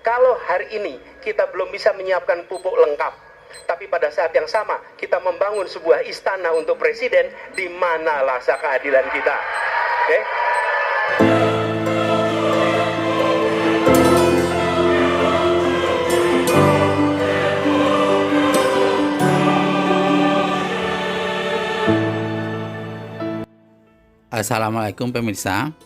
Kalau hari ini kita belum bisa menyiapkan pupuk lengkap, tapi pada saat yang sama kita membangun sebuah istana untuk presiden, di mana rasa keadilan kita? Oke? Assalamualaikum pemirsa.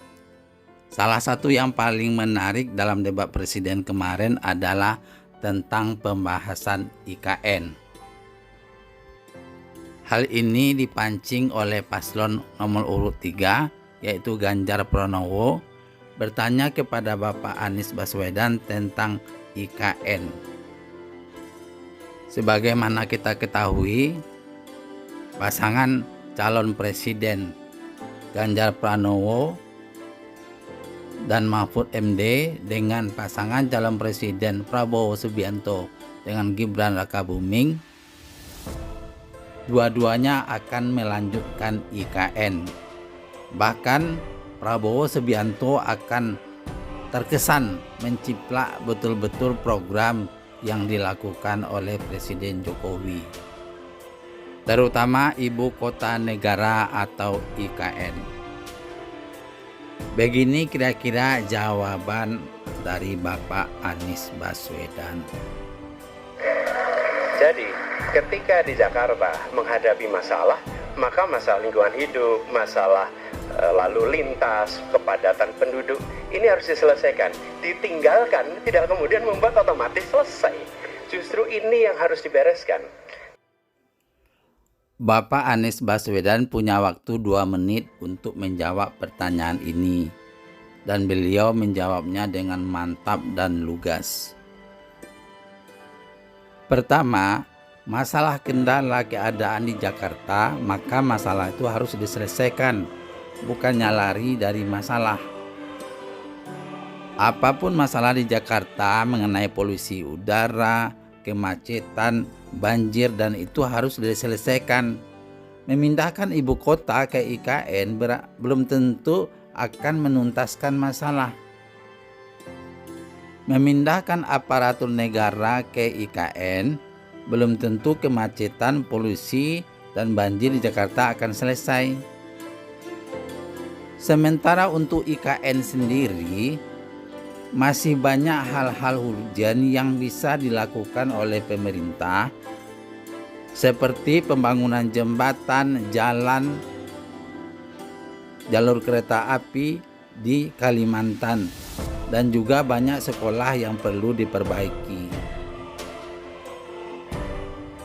Salah satu yang paling menarik dalam debat presiden kemarin adalah tentang pembahasan IKN. Hal ini dipancing oleh paslon nomor urut 3, yaitu Ganjar Pranowo, bertanya kepada Bapak Anies Baswedan tentang IKN. Sebagaimana kita ketahui, pasangan calon presiden Ganjar Pranowo dan Mahfud MD dengan pasangan calon presiden Prabowo Subianto dengan Gibran Rakabuming, dua-duanya akan melanjutkan IKN. Bahkan Prabowo Subianto akan terkesan menciplak betul-betul program yang dilakukan oleh Presiden Jokowi, terutama Ibu Kota Negara atau IKN. Begini kira-kira jawaban dari Bapak Anies Baswedan. Jadi, ketika di Jakarta menghadapi masalah, maka masalah lingkungan hidup, masalah lalu lintas, kepadatan penduduk, ini harus diselesaikan. Ditinggalkan tidak kemudian membuat otomatis selesai. Justru ini yang harus dibereskan. Bapak Anies Baswedan punya waktu 2 menit untuk menjawab pertanyaan ini, dan beliau menjawabnya dengan mantap dan lugas. Pertama, masalah kendala keadaan di Jakarta, maka masalah itu harus diselesaikan, bukannya lari dari masalah. Apapun masalah di Jakarta mengenai polusi udara, kemacetan, banjir, dan itu harus diselesaikan. Memindahkan ibu kota ke IKN belum tentu akan menuntaskan masalah. Memindahkan aparatur negara ke IKN belum tentu kemacetan, polusi, dan banjir di Jakarta akan selesai. Sementara untuk IKN sendiri, masih banyak hal-hal urgen yang bisa dilakukan oleh pemerintah, seperti pembangunan jembatan, jalan, jalur kereta api di Kalimantan, dan juga banyak sekolah yang perlu diperbaiki.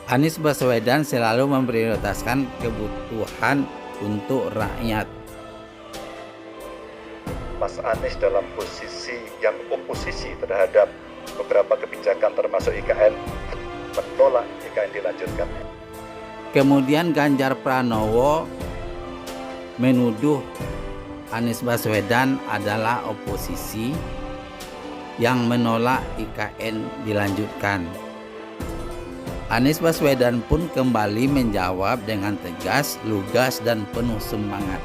Anies Baswedan selalu memprioritaskan kebutuhan untuk rakyat. Mas Anies dalam posisi yang oposisi terhadap beberapa kebijakan termasuk IKN, menolak IKN dilanjutkan. Kemudian Ganjar Pranowo menuduh Anies Baswedan adalah oposisi yang menolak IKN dilanjutkan. Anies Baswedan pun kembali menjawab dengan tegas, lugas, dan penuh semangat.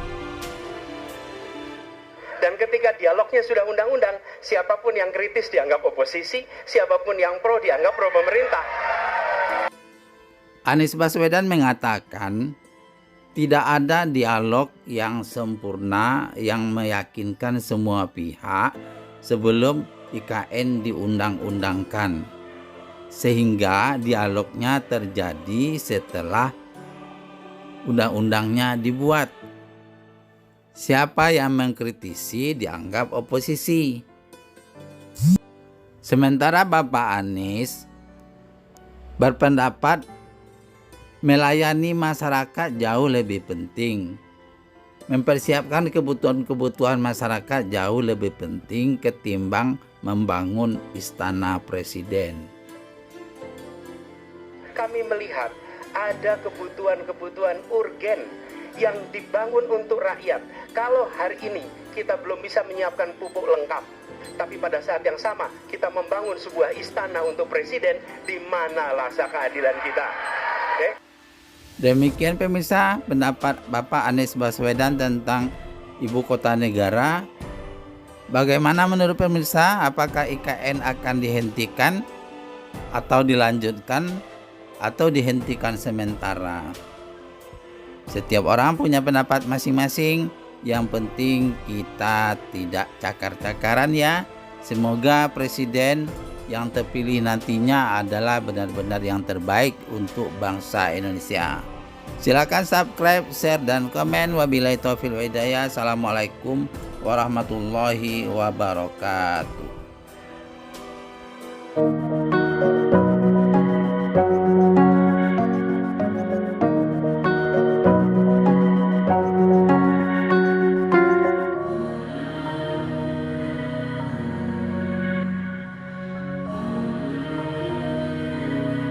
Dan ketika dialognya sudah undang-undang, siapapun yang kritis dianggap oposisi, siapapun yang pro dianggap pro pemerintah. Anies Baswedan mengatakan tidak ada dialog yang sempurna yang meyakinkan semua pihak sebelum IKN diundang-undangkan, sehingga dialognya terjadi setelah undang-undangnya dibuat. Siapa yang mengkritisi dianggap oposisi. Sementara Bapak Anies berpendapat melayani masyarakat jauh lebih penting. Mempersiapkan kebutuhan-kebutuhan masyarakat jauh lebih penting ketimbang membangun istana presiden. Kami melihat ada kebutuhan-kebutuhan urgen yang dibangun untuk rakyat. Kalau hari ini kita belum bisa menyiapkan pupuk lengkap, tapi pada saat yang sama kita membangun sebuah istana untuk presiden, di mana rasa keadilan kita? Oke? Demikian pemirsa pendapat Bapak Anies Baswedan tentang Ibu Kota Negara. Bagaimana menurut pemirsa? Apakah IKN akan dihentikan atau dilanjutkan atau dihentikan sementara? Setiap orang punya pendapat masing-masing. Yang penting kita tidak cakar-cakaran ya. Semoga presiden yang terpilih nantinya adalah benar-benar yang terbaik untuk bangsa Indonesia. Silakan subscribe, share, dan komen. Wabillahi taufiq wal hidayah. Assalamualaikum warahmatullahi wabarakatuh.